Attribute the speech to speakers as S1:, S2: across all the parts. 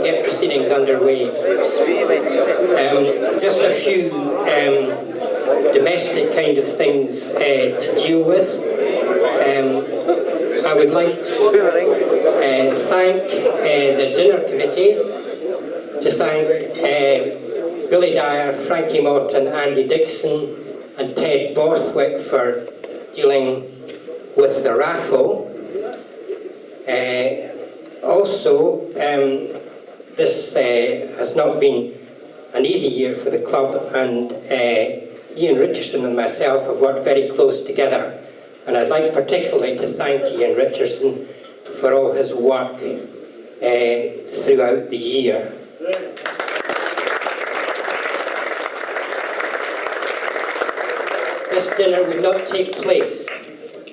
S1: get proceedings underway. Just a few domestic kind of things to deal with. I would like to thank the dinner committee, to thank Billy Dyer, Frankie Morton, Andy Dixon and Ted Borthwick for dealing with the raffle. Also, this has not been an easy year for the club, and Ian Richardson and myself have worked very close together, and I'd like particularly to thank Ian Richardson for all his work throughout the year. This dinner would not take place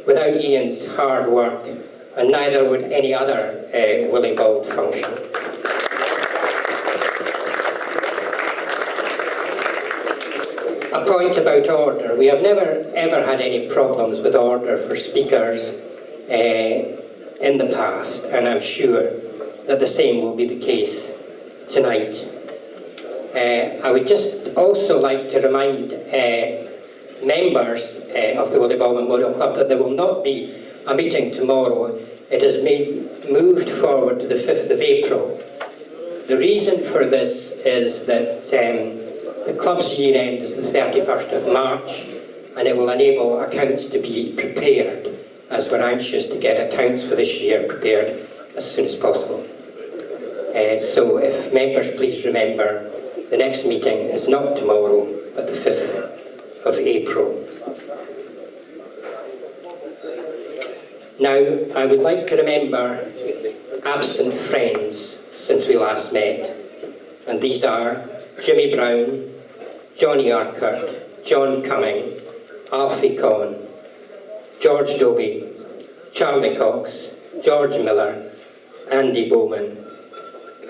S1: without Ian's hard work, and neither would any other Willie Bauld function. A point about order. We have never ever had any problems with order for speakers in the past, and I'm sure that the same will be the case tonight. I would just also like to remind members of the Willie Bauld Memorial Club that there will not be a meeting tomorrow. It has been moved forward to the 5th of April. The reason for this is that the club's year end is the 31st of March, and it will enable accounts to be prepared, as we're anxious to get accounts for this year prepared as soon as possible. So if members please remember, the next meeting is not tomorrow, but the 5th of April. Now, I would like to remember absent friends since we last met, and these are Jimmy Brown, Johnny Urquhart, John Cumming, Alfie Conn, George Dobie, Charlie Cox, George Miller, Andy Bowman,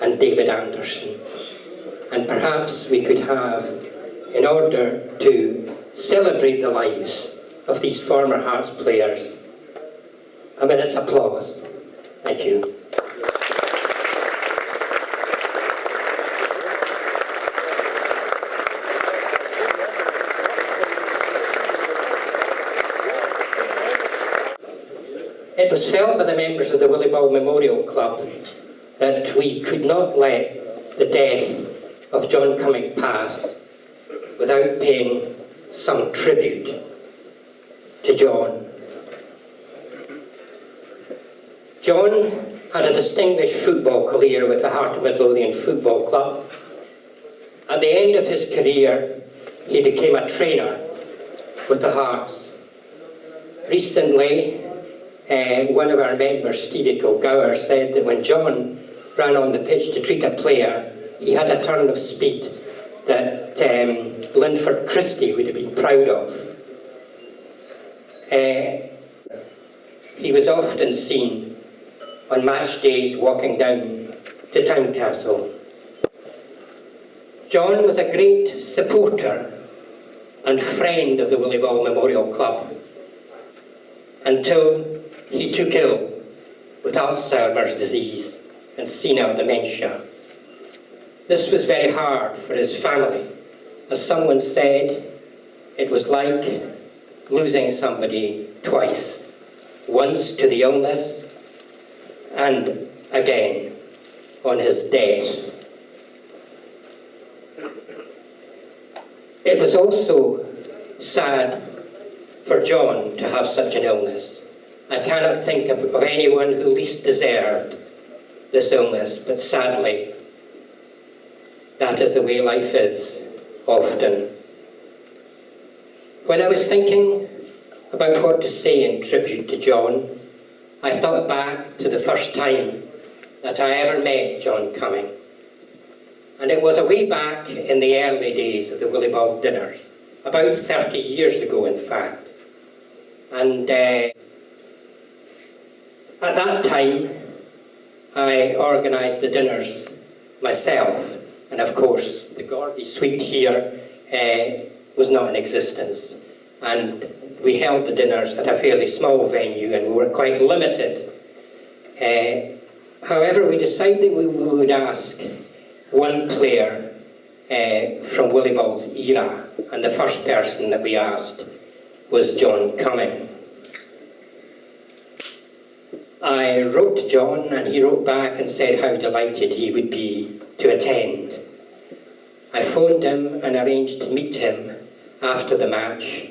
S1: and David Anderson. And perhaps we could have, in order to celebrate the lives of these former Hearts players, a minute's applause. Thank you. It was felt by the members of the Willie Bauld Memorial Club that we could not let the death of John Cumming pass without paying some tribute to John. John had a distinguished football career with the Heart of Midlothian Football Club. At the end of his career, he became a trainer with the Hearts. Recently, one of our members, Stevie Kilgour, said that when John ran on the pitch to treat a player, he had a turn of speed that Linford Christie would have been proud of. He was often seen on match days walking down to Tynecastle. John was a great supporter and friend of the Willie Bauld Memorial Club until he took ill with Alzheimer's disease and senile dementia. This was very hard for his family. As someone said, it was like losing somebody twice, once to the illness and again on his death. It was also sad for John to have such an illness. I cannot think of anyone who least deserved this illness, but sadly, that is the way life is, often. When I was thinking about what to say in tribute to John, I thought back to the first time that I ever met John Cumming. And it was a way back in the early days of the Willie Bauld dinners, about 30 years ago in fact. And at that time, I organised the dinners myself, and of course the Gordy suite here was not in existence. And we held the dinners at a fairly small venue, and we were quite limited However, we decided we would ask one player from Willie Bauld's era, and the first person that we asked was John Cumming. I wrote to John, and he wrote back and said how delighted he would be to attend. I phoned him and arranged to meet him after the match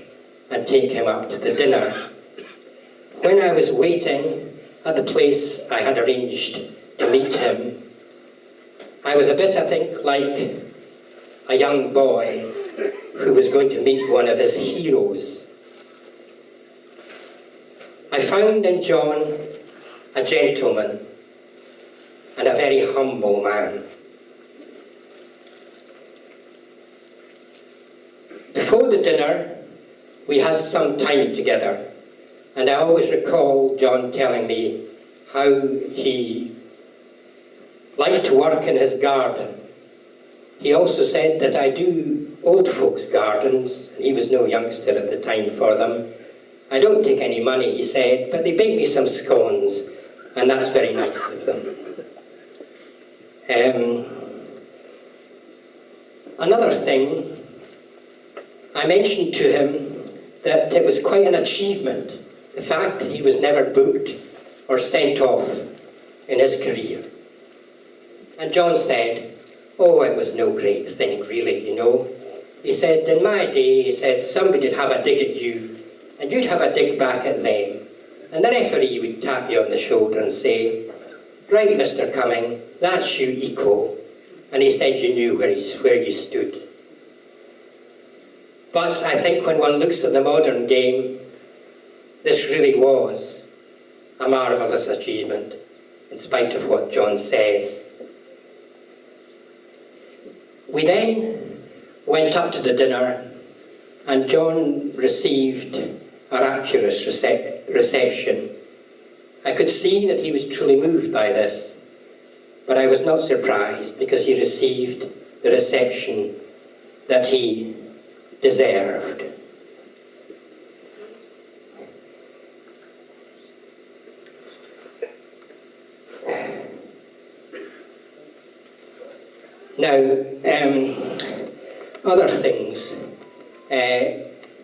S1: and take him up to the dinner. When I was waiting at the place I had arranged to meet him, I was a bit, I think, like a young boy who was going to meet one of his heroes. I found in John a gentleman and a very humble man. Before the dinner, we had some time together, and I always recall John telling me how he liked to work in his garden. He also said that I do old folks' gardens, and he was no youngster at the time for them. I don't take any money, he said, but they bake me some scones, and that's very nice of them. Another thing, I mentioned to him that it was quite an achievement, the fact that he was never booked or sent off in his career. And John said, oh, it was no great thing really, you know. He said, in my day, he said, somebody'd have a dig at you, and you'd have a dig back at them. And the referee would tap you on the shoulder and say, right, Mr. Cumming, that's you equal. And he said you knew where you stood. But I think when one looks at the modern game, this really was a marvellous achievement, in spite of what John says. We then went up to the dinner, and John received a rapturous reception. I could see that he was truly moved by this, but I was not surprised because he received the reception that he deserved. Now, other things.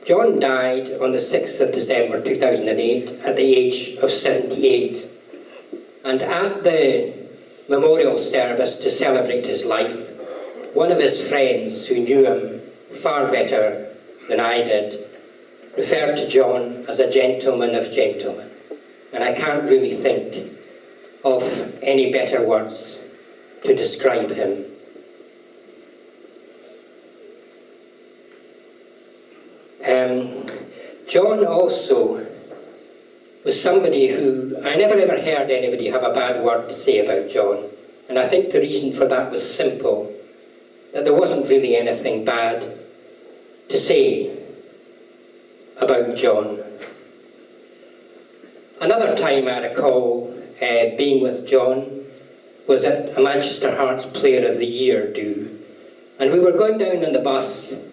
S1: John died on the 6th of December 2008 at the age of 78. And at the memorial service to celebrate his life, one of his friends who knew him far better than I did referred to John as a gentleman of gentlemen. And I can't really think of any better words to describe him. John also was somebody who, I never ever heard anybody have a bad word to say about John. And I think the reason for that was simple, that there wasn't really anything bad to say about John. Another time I recall being with John was at a Manchester Hearts Player of the Year do. And we were going down on the bus